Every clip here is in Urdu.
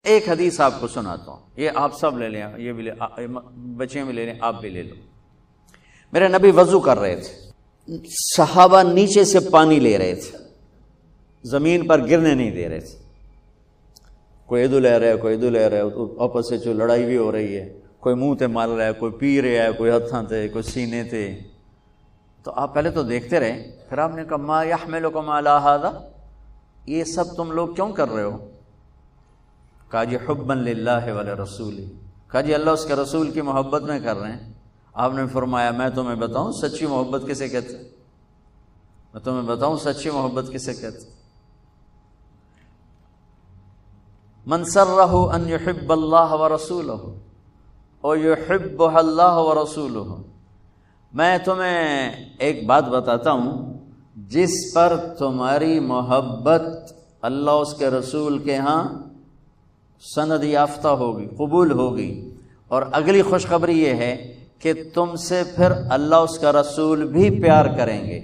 ایک حدیث آپ کو سناتا ہوں، یہ آپ سب لے لیں، یہ بھی بچے بھی لے لیں، آپ بھی لے لو۔ میرے نبی وضو کر رہے تھے، صحابہ نیچے سے پانی لے رہے تھے، زمین پر گرنے نہیں دے رہے تھے، کوئی ادھر لے رہا ہے، کوئی ادھر لے رہا ہے، آپس سے جو لڑائی بھی ہو رہی ہے، کوئی منہ تے مار رہا ہے، کوئی پی رہا ہے، کوئی ہتھاں تے، کوئی سینے تے۔ تو آپ پہلے تو دیکھتے رہے، پھر آپ نے کہا ما یحملکم علی ھذا، یہ سب تم لوگ کیوں کر رہے ہو؟ کہا جی حبا للہ ولرسولہ، کہا جی اللہ اس کے رسول کی محبت میں کر رہے ہیں۔ آپ نے فرمایا میں تمہیں بتاؤں سچی محبت کسے کہتے ہیں؟ میں تمہیں بتاؤں سچی محبت کسے کہتے ہیں؟ من سرہ ان یحب اللہ ورسولہ ویحبہ اللہ ورسولہ، میں تمہیں ایک بات بتاتا ہوں جس پر تمہاری محبت اللہ اس کے رسول کے ہاں سند یافتہ ہوگی، قبول ہوگی، اور اگلی خوشخبری یہ ہے کہ تم سے پھر اللہ اس کا رسول بھی پیار کریں گے۔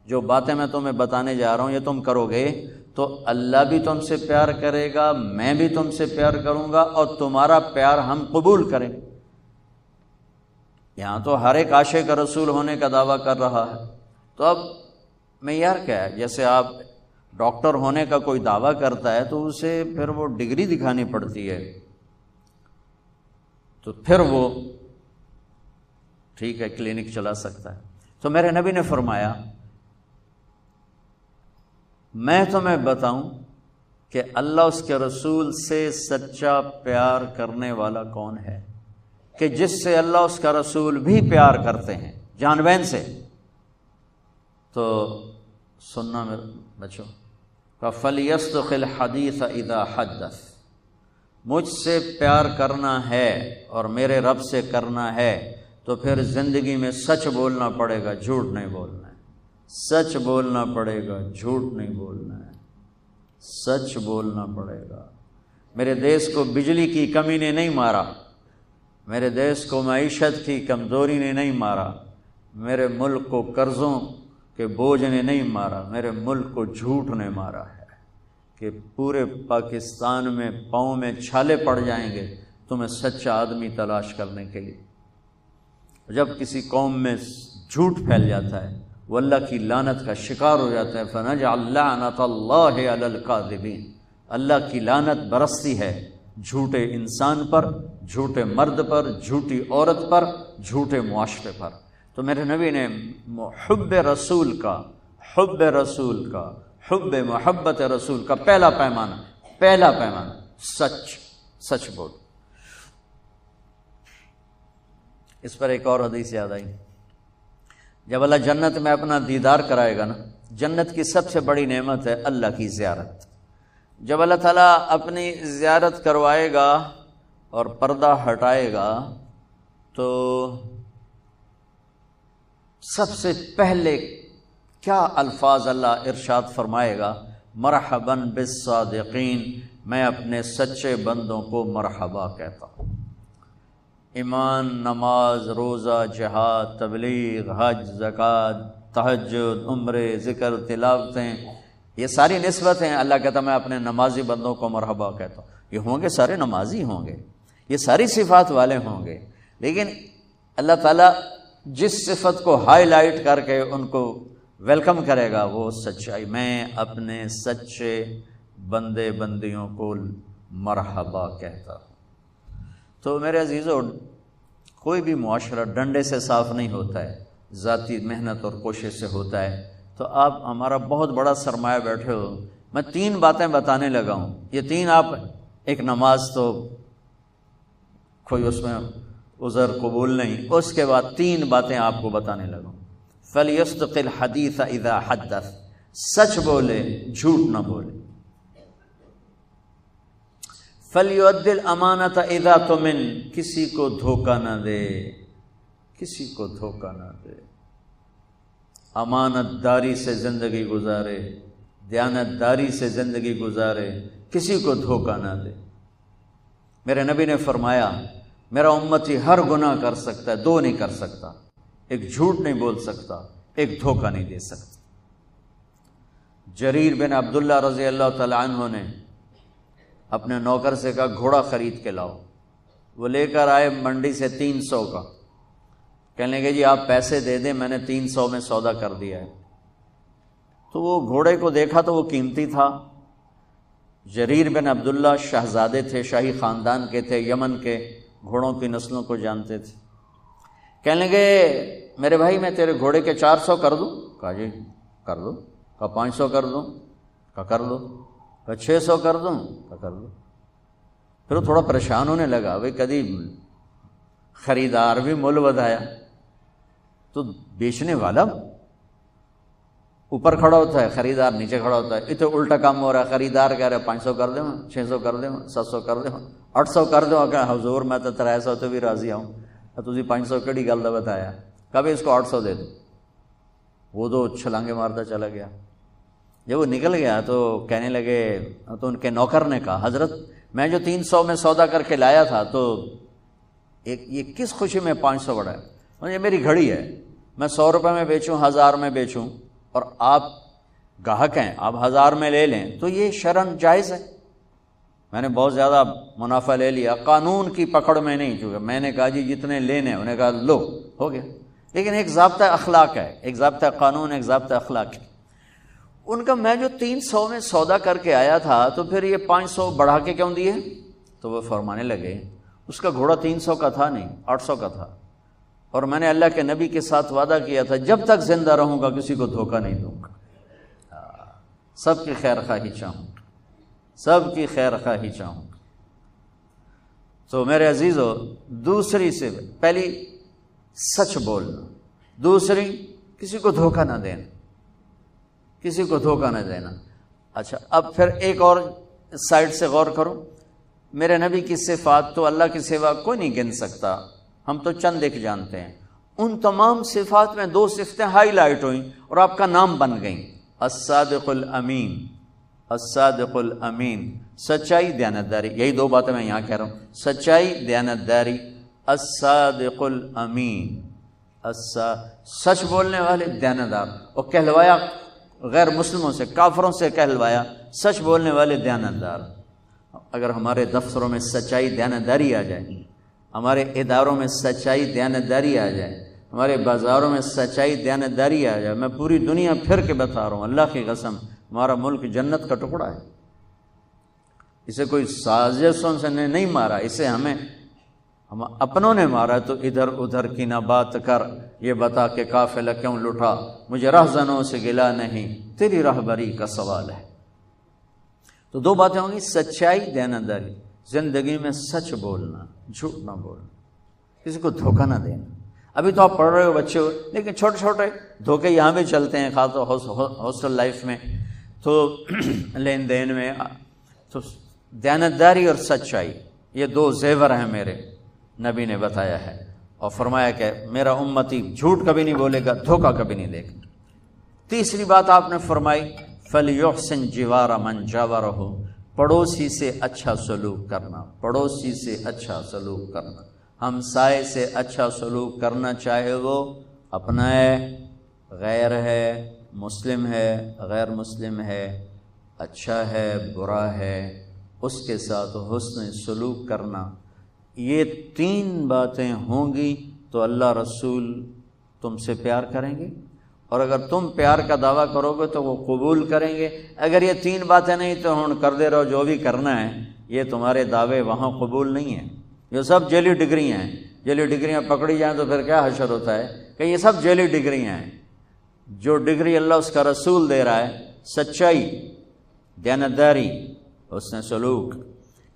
جو باتیں میں تمہیں بتانے جا رہا ہوں یہ تم کرو گے تو اللہ بھی تم سے پیار کرے گا، میں بھی تم سے پیار کروں گا، اور تمہارا پیار ہم قبول کریں گے۔ یہاں تو ہر ایک عاشق رسول ہونے کا دعویٰ کر رہا ہے، تو اب معیار کیا ہے؟ جیسے آپ ڈاکٹر ہونے کا کوئی دعویٰ کرتا ہے تو اسے پھر وہ ڈگری دکھانی پڑتی ہے، تو پھر وہ ٹھیک ہے کلینک چلا سکتا ہے۔ تو میرے نبی نے فرمایا میں تمہیں بتاؤں کہ اللہ اس کے رسول سے سچا پیار کرنے والا کون ہے، کہ جس سے اللہ اس کا رسول بھی پیار کرتے ہیں جان بین سے۔ تو سننا میرے بچوں، فَلْيَصْدُقِ الْحَدِيثَ إِذَا حَدَّثَ، مجھ سے پیار کرنا ہے اور میرے رب سے کرنا ہے تو پھر زندگی میں سچ بولنا پڑے گا، جھوٹ نہیں بولنا ہے، سچ بولنا پڑے گا، جھوٹ نہیں بولنا ہے، سچ بولنا پڑے گا۔ میرے دیس کو بجلی کی کمی نے نہیں مارا، میرے دیس کو معیشت کی کمزوری نے نہیں مارا، میرے ملک کو قرضوں کے بوجھ نے نہیں مارا، میرے ملک کو جھوٹ نے مارا ہے کہ پورے پاکستان میں پاؤں میں چھالے پڑ جائیں گے تمہیں سچا آدمی تلاش کرنے کے لیے۔ جب کسی قوم میں جھوٹ پھیل جاتا ہے وہ اللہ کی لعنت کا شکار ہو جاتا ہے، فَنَجْعَلْ لَعْنَةَ اللَّهِ عَلَى الْكَاذِبِينَ، اللہ کی لعنت برستی ہے جھوٹے انسان پر، جھوٹے مرد پر، جھوٹی عورت پر، جھوٹے معاشرے پر۔ تو میرے نبی نے حب رسول کا، حب رسول کا، حب محبت رسول کا پہلا پیمانہ سچ، سچ بول۔ اس پر ایک اور حدیث یاد آئی، جب اللہ جنت میں اپنا دیدار کرائے گا نا، جنت کی سب سے بڑی نعمت ہے اللہ کی زیارت۔ جب اللہ تعالیٰ اپنی زیارت کروائے گا اور پردہ ہٹائے گا تو سب سے پہلے کیا الفاظ اللہ ارشاد فرمائے گا؟ مرحباً بالصادقین، میں اپنے سچے بندوں کو مرحبا کہتا ہوں۔ ایمان، نماز، روزہ، جہاد، تبلیغ، حج، زکوٰۃ، تہجد، عمرے، ذکر، تلاوتیں، یہ ساری نسبتیں اللہ کہتا میں اپنے نمازی بندوں کو مرحبا کہتا ہوں۔ یہ ہوں گے سارے نمازی ہوں گے، یہ ساری صفات والے ہوں گے، لیکن اللہ تعالیٰ جس صفت کو ہائی لائٹ کر کے ان کو ویلکم کرے گا وہ سچائی، میں اپنے سچے بندے بندیوں کو مرحبا کہتا ہوں۔ تو میرے عزیزو، کوئی بھی معاشرہ ڈنڈے سے صاف نہیں ہوتا ہے، ذاتی محنت اور کوشش سے ہوتا ہے۔ تو آپ ہمارا بہت بڑا سرمایہ بیٹھے ہو، میں 3 باتیں بتانے لگا ہوں، یہ 3 آپ، ایک نماز تو کوئی اس میں عذر قبول نہیں، اس کے بعد 3 باتیں آپ کو بتانے لگا ہوں۔ فَلْيَصْدُقِ الْحَدِيثَ إِذَا حَدَّثَ، سچ بولے، جھوٹ نہ بولے۔ فَلْيُؤَدِّ الْأَمَانَةَ إِذَا تُؤْمِنَ، کسی کو دھوکہ نہ دے، کسی کو دھوکہ نہ دے، امانت داری سے زندگی گزارے، دیانت داری سے زندگی گزارے، کسی کو دھوکہ نہ دے۔ میرے نبی نے فرمایا میرا امتی ہر گناہ کر سکتا ہے، 2 نہیں کر سکتا، ایک جھوٹ نہیں بول سکتا، ایک دھوکہ نہیں دے سکتا۔ جریر بن عبداللہ رضی اللہ تعالی عنہ نے اپنے نوکر سے کہا گھوڑا خرید کے لاؤ، وہ لے کر آئے منڈی سے 300 کا، کہنے لگے جی آپ پیسے دے دیں، میں نے 300 میں سودا کر دیا ہے۔ تو وہ گھوڑے کو دیکھا تو وہ قیمتی تھا، جریر بن عبداللہ شہزادے تھے، شاہی خاندان کے تھے، یمن کے گھوڑوں کی نسلوں کو جانتے تھے۔ کہنے لگے میرے بھائی میں تیرے گھوڑے کے 400 کر دوں؟ کہا جی کر دو۔ کہا 500 کر دوں؟ کہا کر دو۔ کہا 600 کر دوں؟ کہا کر دو۔ پھر وہ تھوڑا پریشان ہونے لگا، بھائی کدی خریدار بھی مول ودایا تو بیچنے والا اوپر کھڑا ہوتا ہے، خریدار نیچے کھڑا ہوتا ہے، اتنے الٹا کام ہو رہا ہے، خریدار کہہ رہے 500 کر دیں، 600 کر دیں، 700 کر دیں، 800 کر دو۔ کہ حضور میں تو 300 تو بھی راضی ہوں، تجھے 500 کیڑی گل دا بتایا، کبھی اس کو 800 دے دو۔ وہ تو چھلانگے مارتا چلا گیا۔ جب وہ نکل گیا تو کہنے لگے، تو ان کے نوکر نے کہا حضرت میں جو 300 میں سودا کر کے لایا تھا تو یہ کس خوشی میں 500 بڑھا ہے؟ یہ میری گھڑی ہے، میں 100 روپے میں بیچوں، 1000 میں بیچوں، اور آپ گاہک ہیں، آپ 1000 میں لے لیں تو یہ شرعاً جائز ہے۔ میں نے بہت زیادہ منافع لے لیا، قانون کی پکڑ میں نہیں چکا، میں نے کہا جی جتنے لینے، انہوں نے کہا لو، ہو گیا۔ لیکن ایک ضابطہ اخلاق ہے، ایک ضابطہ قانون، ایک ضابطہ اخلاق ہے۔ ان کا میں جو 300 میں سودا کر کے آیا تھا تو پھر یہ 500 بڑھا کے کیوں دیے؟ تو وہ فرمانے لگے اس کا گھوڑا 300 کا تھا نہیں، 800 کا تھا، اور میں نے اللہ کے نبی کے ساتھ وعدہ کیا تھا جب تک زندہ رہوں گا کسی کو دھوکہ نہیں دوں گا، سب کی خیر خواہی چاہوں گا، سب کی خیر خواہی چاہوں گا۔ تو میرے عزیزو، دوسری سے پہلی سچ بولنا، دوسری کسی کو دھوکہ نہ دینا، کسی کو دھوکہ نہ دینا۔ اچھا اب پھر ایک اور سائڈ سے غور کرو، میرے نبی کی صفات تو اللہ کی سوا کوئی نہیں گن سکتا، ہم تو چند ایک جانتے ہیں، ان تمام صفات میں 2 صفتیں ہائی لائٹ ہوئیں اور آپ کا نام بن گئیں، الصادق الامین، الصادق الامین، سچائی دیانتداری، یہی 2 باتیں میں یہاں کہہ رہا ہوں، سچائی دیانتداری، الصادق الامین، سچ بولنے والے دیانتدار، اور کہلوایا غیر مسلموں سے، کافروں سے کہلوایا سچ بولنے والے دیانتدار۔ اگر ہمارے دفتروں میں سچائی دیانتداری آ جائے، ہمارے اداروں میں سچائی دیانتداری آ جائے، ہمارے بازاروں میں سچائی دیانتداری آ جائے، میں پوری دنیا پھر کے بتا رہا ہوں، اللہ کی قسم ہمارا ملک جنت کا ٹکڑا ہے۔ اسے کوئی سازشوں سے نہیں مارا، اسے ہم اپنوں نے مارا، تو ادھر ادھر کی نہ بات کر، یہ بتا کہ قافلہ کیوں لٹا، مجھے رہزنوں سے گلا نہیں، تیری رہبری کا سوال ہے۔ تو 2 باتیں ہوں گی، سچائی دیانتداری، زندگی میں سچ بولنا، جھوٹ نہ بولنا، کسی کو دھوکہ نہ دینا۔ ابھی تو آپ پڑھ رہے ہو بچے ہو، لیکن چھوٹے چھوٹے دھوکے یہاں بھی چلتے ہیں، خاص طور ہاسٹل لائف میں، تو لین دین میں۔ تو دیانتداری اور سچائی یہ 2 زیور ہیں میرے، نبی نے بتایا ہے، اور فرمایا کہ میرا امتی جھوٹ کبھی نہیں بولے گا، دھوکہ کبھی نہیں دے گا۔ تیسری بات آپ نے فرمائی فَلْيُحْسِنْ جِوَارَ مَنْ جَاوَرَهُ، پڑوسی سے اچھا سلوک کرنا، پڑوسی سے اچھا سلوک کرنا، ہمسائے سے اچھا سلوک کرنا، چاہے وہ اپنا ہے، غیر ہے، مسلم ہے، غیر مسلم ہے، اچھا ہے، برا ہے، اس کے ساتھ حسن سلوک کرنا۔ یہ 3 باتیں ہوں گی تو اللہ رسول تم سے پیار کریں گے، اور اگر تم پیار کا دعویٰ کرو گے تو وہ قبول کریں گے۔ اگر یہ 3 باتیں نہیں تو ہن کر دے رہو جو بھی کرنا ہے، یہ تمہارے دعوے وہاں قبول نہیں ہیں، یہ سب جعلی ڈگریاں ہیں۔ جعلی ڈگریاں پکڑی جائیں تو پھر کیا حشر ہوتا ہے کہ یہ سب جعلی ڈگریاں ہیں۔ جو ڈگری اللہ اس کا رسول دے رہا ہے، سچائی، دیانتداری، حسن سلوک،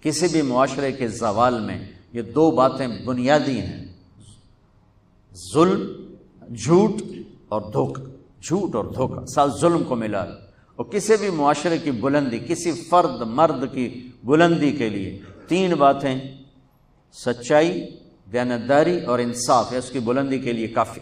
کسی بھی معاشرے کے زوال میں یہ 2 باتیں بنیادی ہیں، ظلم، جھوٹ اور دھوکہ، جھوٹ اور دھوکہ، ساتھ ظلم کو ملا۔ اور کسی بھی معاشرے کی بلندی، کسی فرد مرد کی بلندی کے لیے 3 باتیں، سچائی، دیانتداری اور انصاف، ہے اس کی بلندی کے لیے کافی۔